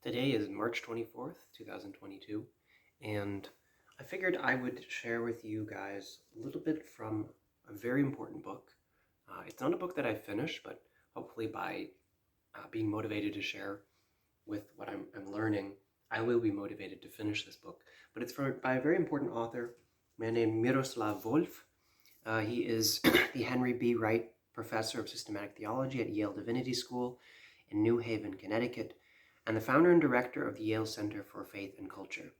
Today is March 24th, 2022, and I figured I would share with you guys a little bit from a very important book. It's not a book that I finished, but hopefully by being motivated to share with what I'm learning, I will be motivated to finish this book. But it's by a very important author, a man named Miroslav Volf. He is the Henry B. Wright Professor of Systematic Theology at Yale Divinity School in New Haven, Connecticut, and the founder and director of the Yale Center for Faith and Culture.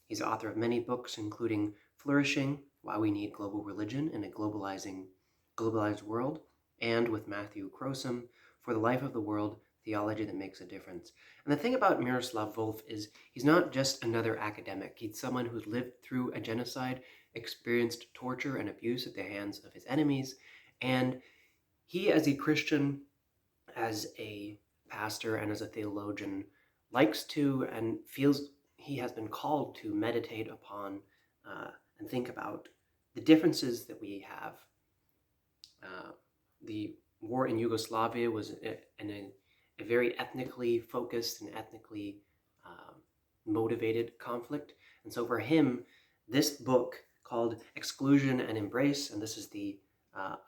He's author of many books, including Flourishing, Why We Need Global Religion in a Globalized World, and with Matthew Crosam, For the Life of the World, Theology That Makes a Difference. And the thing about Miroslav Volf is he's not just another academic. He's someone who's lived through a genocide, experienced torture and abuse at the hands of his enemies, and he, as a Christian, as a pastor, and as a theologian, likes to and feels he has been called to meditate upon and think about the differences that we have. The war in Yugoslavia was a very ethnically focused and ethnically motivated conflict. And so for him, this book called Exclusion and Embrace, and this is the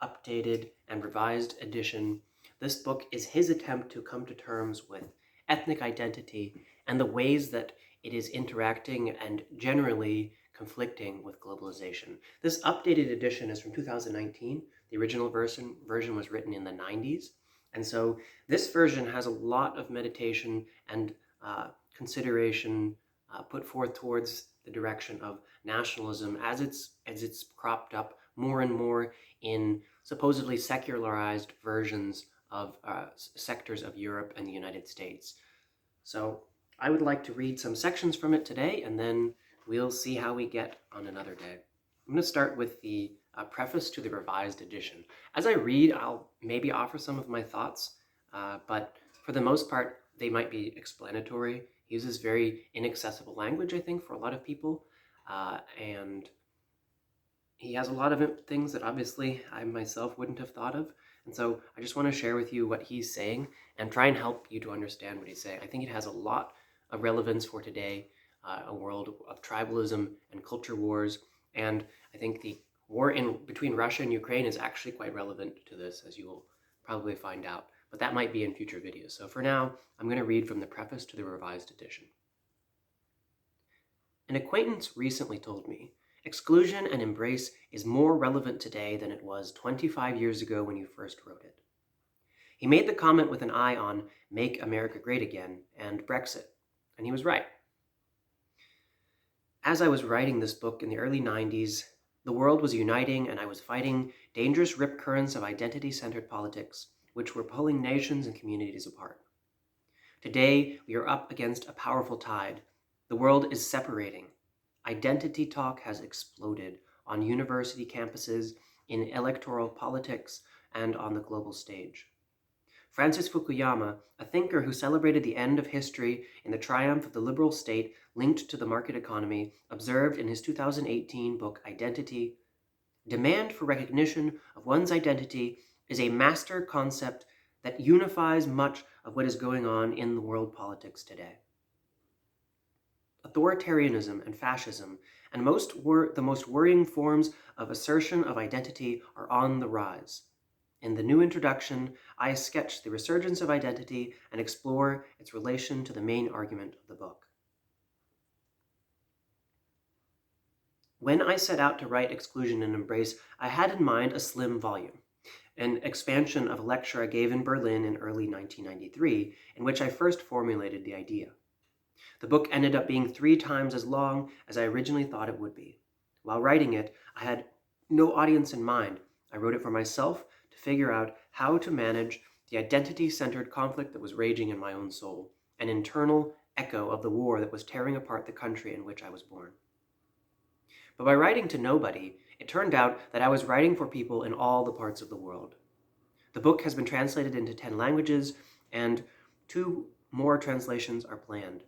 updated and revised edition, this book is his attempt to come to terms with ethnic identity and the ways that it is interacting and generally conflicting with globalization. This updated edition is from 2019. The original version was written in the 90s. And so this version has a lot of meditation and consideration put forth towards the direction of nationalism as it's cropped up more and more in supposedly secularized versions of sectors of Europe and the United States. So I would like to read some sections from it today, and then we'll see how we get on another day. I'm going to start with the preface to the revised edition. As I read, I'll maybe offer some of my thoughts, but for the most part, they might be explanatory. He uses very inaccessible language, I think, for a lot of people, and he has a lot of things that obviously I myself wouldn't have thought of. And so I just want to share with you what he's saying and try and help you to understand what he's saying. I think it has a lot of relevance for today, a world of tribalism and culture wars. And I think the war between Russia and Ukraine is actually quite relevant to this, as you will probably find out. But that might be in future videos. So for now, I'm going to read from the preface to the revised edition. An acquaintance recently told me, Exclusion and Embrace is more relevant today than it was 25 years ago when you first wrote it. He made the comment with an eye on Make America Great Again and Brexit, and he was right. As I was writing this book in the early 90s, the world was uniting and I was fighting dangerous rip currents of identity-centered politics, which were pulling nations and communities apart. Today, we are up against a powerful tide. The world is separating. Identity talk has exploded on university campuses, in electoral politics, and on the global stage. Francis Fukuyama, a thinker who celebrated the end of history in the triumph of the liberal state linked to the market economy, observed in his 2018 book Identity, demand for recognition of one's identity is a master concept that unifies much of what is going on in the world politics today. Authoritarianism and fascism, and the most worrying forms of assertion of identity are on the rise. In the new introduction, I sketch the resurgence of identity and explore its relation to the main argument of the book. When I set out to write Exclusion and Embrace, I had in mind a slim volume, an expansion of a lecture I gave in Berlin in early 1993, in which I first formulated the idea. The book ended up being 3 times as long as I originally thought it would be. While writing it, I had no audience in mind. I wrote it for myself to figure out how to manage the identity-centered conflict that was raging in my own soul, an internal echo of the war that was tearing apart the country in which I was born. But by writing to nobody, it turned out that I was writing for people in all the parts of the world. The book has been translated into 10 languages, and 2 more translations are planned.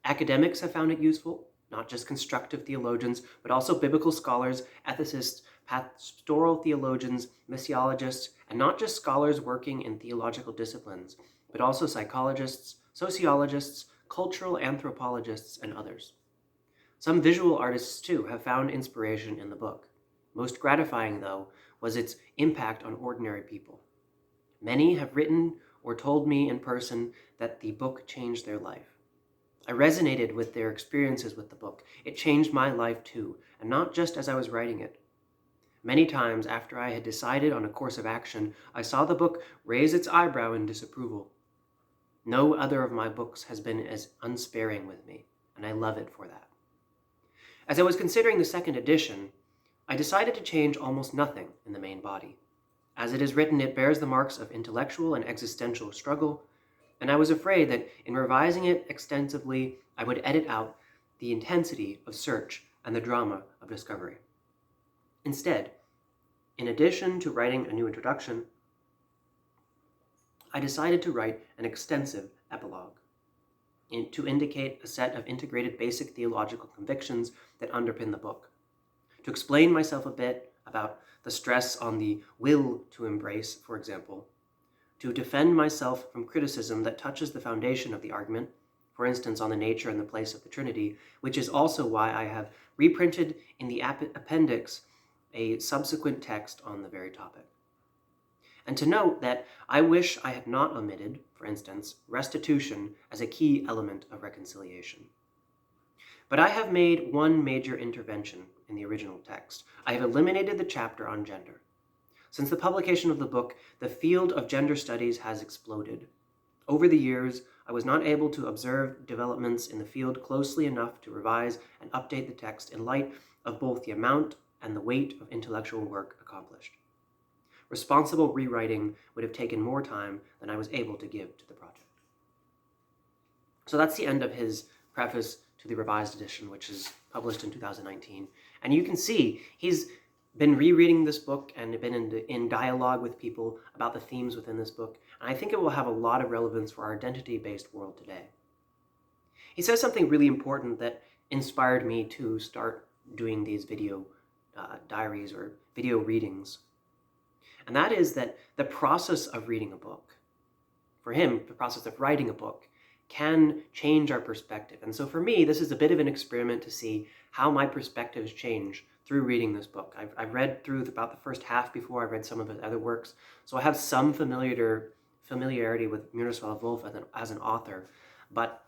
Academics have found it useful, not just constructive theologians, but also biblical scholars, ethicists, pastoral theologians, missiologists, and not just scholars working in theological disciplines, but also psychologists, sociologists, cultural anthropologists, and others. Some visual artists, too, have found inspiration in the book. Most gratifying, though, was its impact on ordinary people. Many have written or told me in person that the book changed their life. I resonated with their experiences with the book. It changed my life, too, and not just as I was writing it. Many times after I had decided on a course of action, I saw the book raise its eyebrow in disapproval. No other of my books has been as unsparing with me, and I love it for that. As I was considering the second edition, I decided to change almost nothing in the main body. As it is written, it bears the marks of intellectual and existential struggle, and I was afraid that in revising it extensively, I would edit out the intensity of search and the drama of discovery. Instead, in addition to writing a new introduction, I decided to write an extensive epilogue to indicate a set of integrated basic theological convictions that underpin the book, to explain myself a bit about the stress on the will to embrace, for example, to defend myself from criticism that touches the foundation of the argument, for instance, on the nature and the place of the Trinity, which is also why I have reprinted in the appendix a subsequent text on the very topic. And to note that I wish I had not omitted, for instance, restitution as a key element of reconciliation. But I have made one major intervention in the original text. I have eliminated the chapter on gender. Since the publication of the book, the field of gender studies has exploded. Over the years, I was not able to observe developments in the field closely enough to revise and update the text in light of both the amount and the weight of intellectual work accomplished. Responsible rewriting would have taken more time than I was able to give to the project. So that's the end of his preface to the revised edition, which is published in 2019. And you can see he's been rereading this book and been in dialogue with people about the themes within this book. And I think it will have a lot of relevance for our identity-based world today. He says something really important that inspired me to start doing these video diaries or video readings. And that is that the process of reading a book, for him, the process of writing a book, can change our perspective. And so for me, this is a bit of an experiment to see how my perspectives change through reading this book. I've read through about the first half before I read some of his other works, so I have some familiarity with Miroslav Volf as an author, but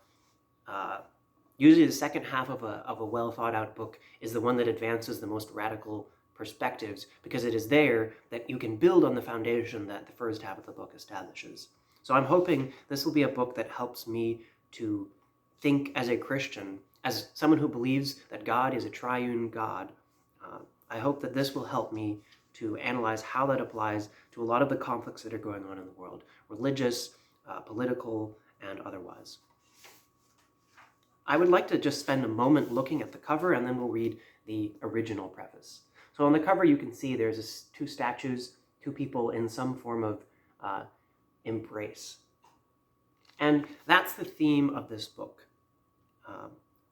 usually the second half of a well-thought-out book is the one that advances the most radical perspectives, because it is there that you can build on the foundation that the first half of the book establishes. So I'm hoping this will be a book that helps me to think as a Christian, as someone who believes that God is a triune God. I hope that this will help me to analyze how that applies to a lot of the conflicts that are going on in the world, religious, political, and otherwise. I would like to just spend a moment looking at the cover, and then we'll read the original preface. So on the cover, you can see there's two statues, two people in some form of embrace. And that's the theme of this book.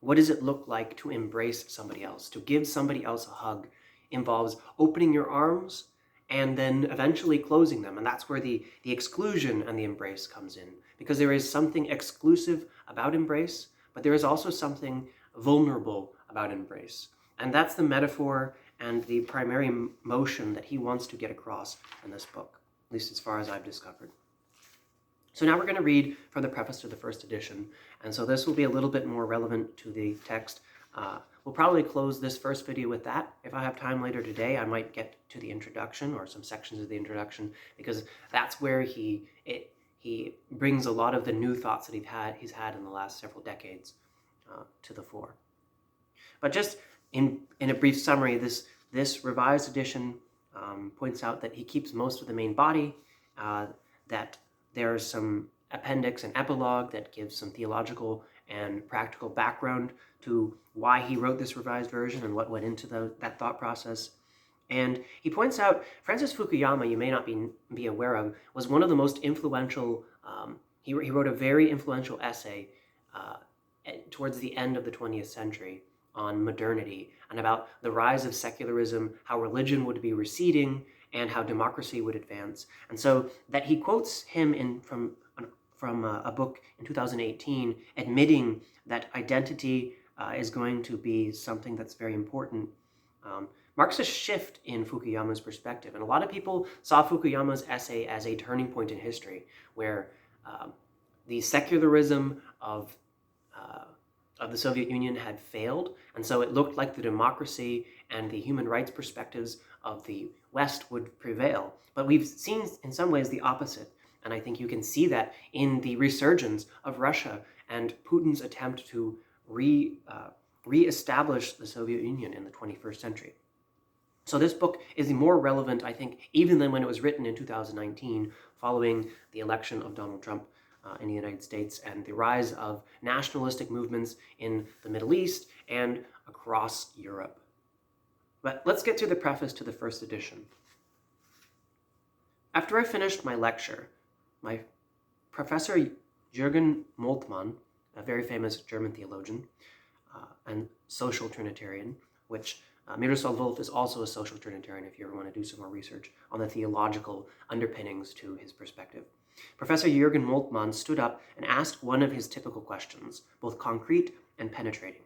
What does it look like to embrace somebody else? To give somebody else a hug involves opening your arms and then eventually closing them. And that's where the exclusion and the embrace comes in. Because there is something exclusive about embrace, but there is also something vulnerable about embrace. And that's the metaphor and the primary motion that he wants to get across in this book, at least as far as I've discovered. So now we're going to read from the preface to the first edition, and so this will be a little bit more relevant to the text. We'll probably close this first video with that. If I have time later today, I might get to the introduction or some sections of the introduction, because that's where he brings a lot of the new thoughts that he's had in the last several decades to the fore. But just in a brief summary, this revised edition points out that he keeps most of the main body, that there's some appendix and epilogue that gives some theological and practical background to why he wrote this revised version and what went into that thought process. And he points out Francis Fukuyama, you may not be aware of, was one of the most influential, he wrote a very influential essay towards the end of the 20th century on modernity and about the rise of secularism, how religion would be receding, and how democracy would advance. And so that he quotes him from from a book in 2018 admitting that identity is going to be something that's very important, marks a shift in Fukuyama's perspective. And a lot of people saw Fukuyama's essay as a turning point in history, where the secularism of the Soviet Union had failed, and so it looked like the democracy and the human rights perspectives of the West would prevail. But we've seen in some ways the opposite, and I think you can see that in the resurgence of Russia and Putin's attempt to re-establish the Soviet Union in the 21st century. So this book is more relevant, I think, even than when it was written in 2019, following the election of Donald Trump in the United States and the rise of nationalistic movements in the Middle East and across Europe. But let's get to the preface to the first edition. After I finished my lecture, my professor Jürgen Moltmann, a very famous German theologian and social Trinitarian, which Miroslav Volf is also a social Trinitarian if you ever want to do some more research on the theological underpinnings to his perspective. Professor Jürgen Moltmann stood up and asked one of his typical questions, both concrete and penetrating.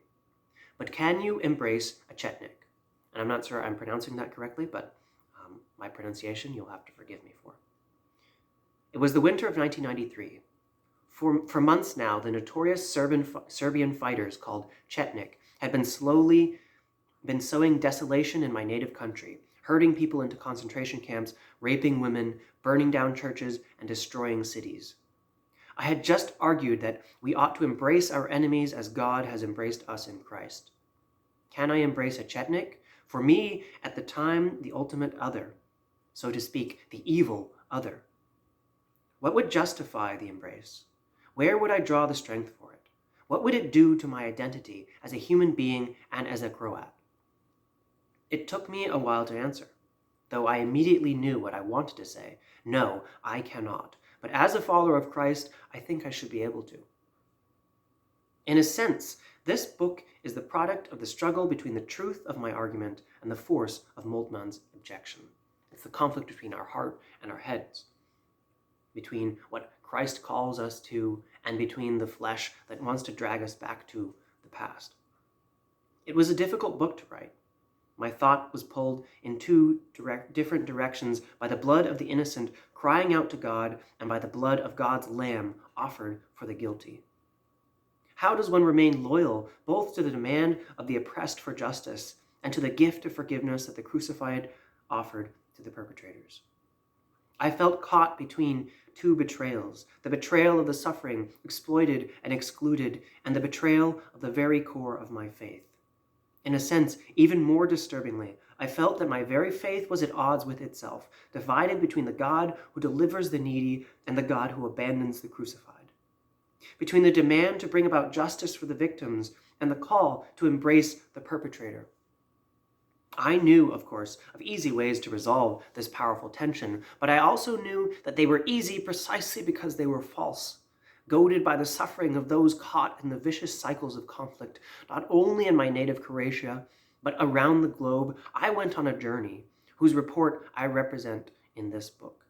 But can you embrace a chetnik? And I'm not sure I'm pronouncing that correctly, but my pronunciation you'll have to forgive me for. It was the winter of 1993. For months now, the notorious Serbian fighters called Chetnik had been sowing desolation in my native country, herding people into concentration camps, raping women, burning down churches, and destroying cities. I had just argued that we ought to embrace our enemies as God has embraced us in Christ. Can I embrace a Chetnik? For me, at the time, the ultimate other, so to speak, the evil other. What would justify the embrace? Where would I draw the strength for it? What would it do to my identity as a human being and as a Croat? It took me a while to answer, though I immediately knew what I wanted to say. No, I cannot. But as a follower of Christ, I think I should be able to. In a sense, this book is the product of the struggle between the truth of my argument and the force of Moltmann's objection. It's the conflict between our heart and our heads, between what Christ calls us to and between the flesh that wants to drag us back to the past. It was a difficult book to write. My thought was pulled in two different directions by the blood of the innocent crying out to God and by the blood of God's Lamb offered for the guilty. How does one remain loyal both to the demand of the oppressed for justice and to the gift of forgiveness that the crucified offered to the perpetrators? I felt caught between two betrayals, the betrayal of the suffering, exploited and excluded, and the betrayal of the very core of my faith. In a sense, even more disturbingly, I felt that my very faith was at odds with itself, divided between the God who delivers the needy and the God who abandons the crucified, between the demand to bring about justice for the victims and the call to embrace the perpetrator. I knew, of course, of easy ways to resolve this powerful tension, but I also knew that they were easy precisely because they were false. Goaded by the suffering of those caught in the vicious cycles of conflict, not only in my native Croatia, but around the globe, I went on a journey whose report I represent in this book.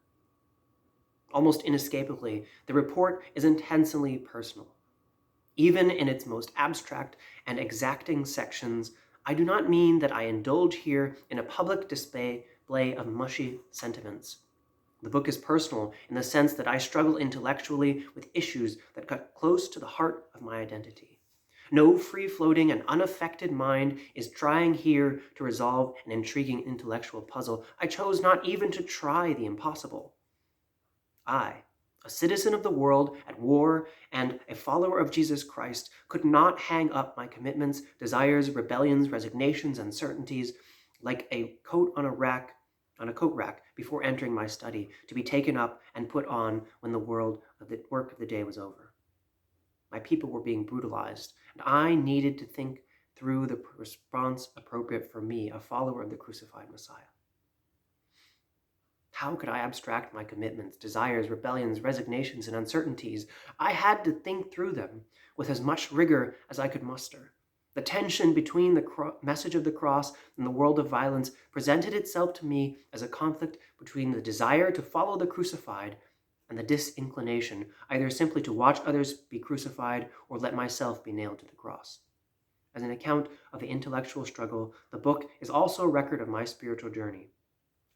Almost inescapably, the report is intensely personal. Even in its most abstract and exacting sections, I do not mean that I indulge here in a public display of mushy sentiments. The book is personal in the sense that I struggle intellectually with issues that cut close to the heart of my identity. No free-floating and unaffected mind is trying here to resolve an intriguing intellectual puzzle. I chose not even to try the impossible. I, a citizen of the world at war and a follower of Jesus Christ, could not hang up my commitments, desires, rebellions, resignations, and certainties like a coat on a coat rack before entering my study, to be taken up and put on when the work of the day was over. My people were being brutalized, and I needed to think through the response appropriate for me, a follower of the crucified Messiah. How could I abstract my commitments, desires, rebellions, resignations, and uncertainties? I had to think through them with as much rigor as I could muster. The tension between the message of the cross and the world of violence presented itself to me as a conflict between the desire to follow the crucified and the disinclination either simply to watch others be crucified or let myself be nailed to the cross. As an account of the intellectual struggle, the book is also a record of my spiritual journey.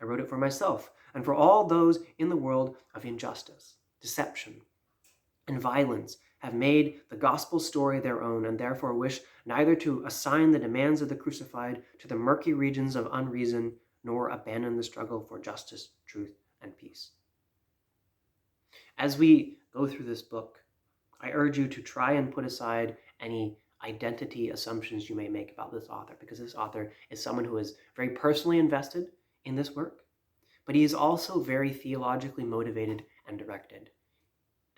I wrote it for myself and for all those in the world of injustice, deception, and violence have made the gospel story their own, and therefore wish neither to assign the demands of the crucified to the murky regions of unreason, nor abandon the struggle for justice, truth, and peace. As we go through this book, I urge you to try and put aside any identity assumptions you may make about this author, because this author is someone who is very personally invested in this work, but he is also very theologically motivated and directed.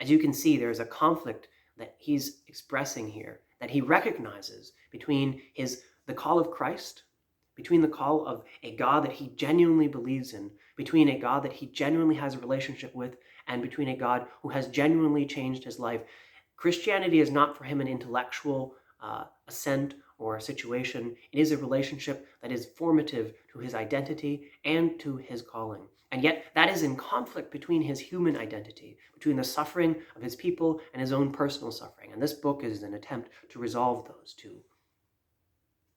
As you can see, there's a conflict that he's expressing here, that he recognizes between the call of Christ, between the call of a God that he genuinely believes in, between a God that he genuinely has a relationship with, and between a God who has genuinely changed his life. Christianity is not for him an intellectual assent or a situation. It is a relationship that is formative to his identity and to his calling. And yet that is in conflict between his human identity, between the suffering of his people and his own personal suffering. And this book is an attempt to resolve those two.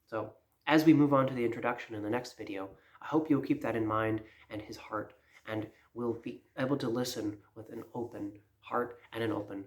So as we move on to the introduction in the next video, I hope you'll keep that in mind and his heart, and we'll be able to listen with an open heart and an open